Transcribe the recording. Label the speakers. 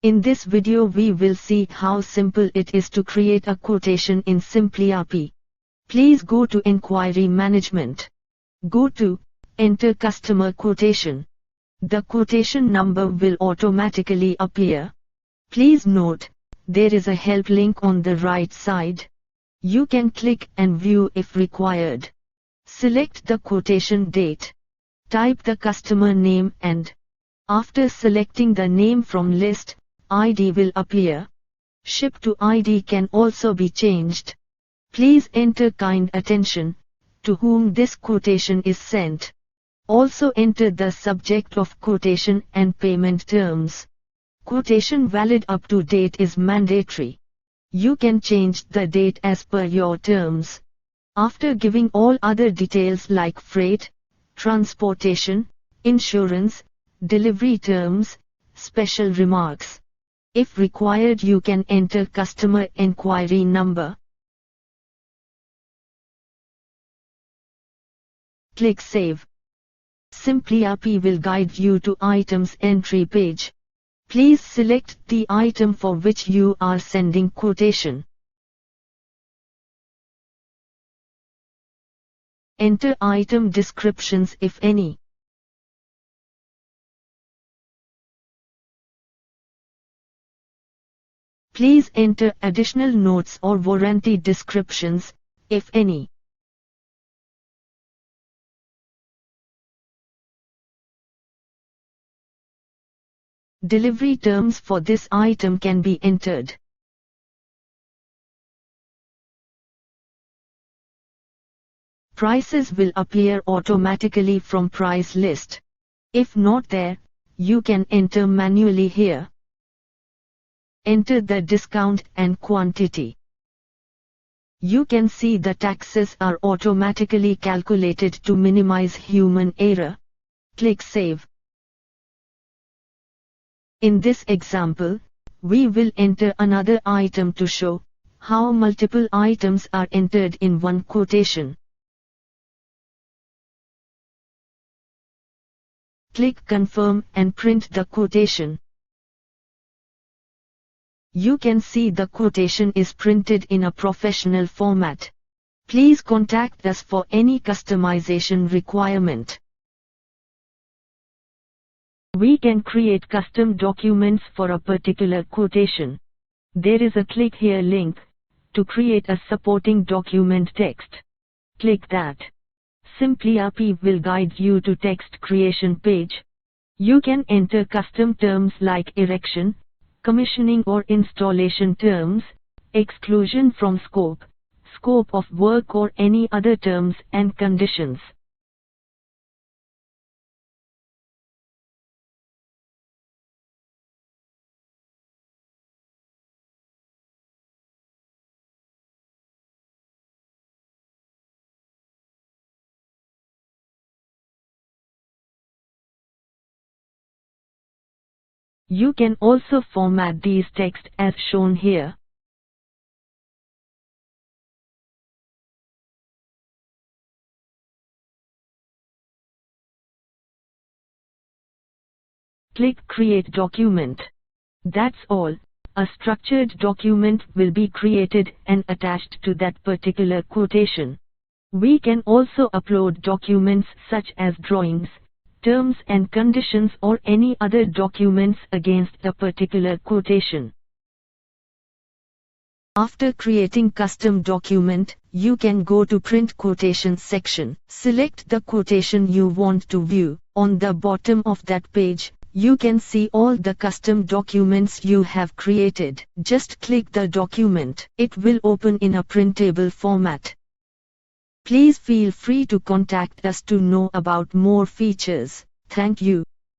Speaker 1: In this video we will see how simple it is to create a quotation in simpliRP. Please go to Inquiry Management. Go to Enter Customer Quotation. The quotation number will automatically appear. Please note, there is a help link on the right side. You can click and view if required. Select the quotation date. Type the customer name and, after selecting the name from list, ID will appear. Ship to ID can also be changed. Please enter kind attention, to whom this quotation is sent. Also enter the subject of quotation and payment terms. Quotation valid up to date is mandatory. You can change the date as per your terms. After giving all other details like freight, transportation, insurance, delivery terms, special remarks. If required, you can enter customer enquiry number. Click Save. simpliRP will guide you to items entry page. Please select the item for which you are sending quotation. Enter item descriptions if any. Please enter additional notes or warranty descriptions, if any. Delivery terms for this item can be entered. Prices will appear automatically from price list. If not there, you can enter manually here. Enter the discount and quantity. You can see the taxes are automatically calculated to minimize human error. Click Save. In this example, we will enter another item to show how multiple items are entered in one quotation. Click Confirm and print the quotation. You can see the quotation is printed in a professional format. Please contact us for any customization requirement. We can create custom documents for a particular quotation. There is a click here link to create a supporting document text. Click that. simpliRP will guide you to text creation page. You can enter custom terms like erection, commissioning or installation terms, exclusion from scope, scope of work or any other terms and conditions. You can also format these text as shown here. Click Create Document. That's all. A structured document will be created and attached to that particular quotation. We can also upload documents such as drawings, terms and conditions or any other documents against a particular quotation. After creating custom document, you can go to Print Quotation section. Select the quotation you want to view. On the bottom of that page, you can see all the custom documents you have created. Just click the document. It will open in a printable format. Please feel free to contact us to know about more features. Thank you.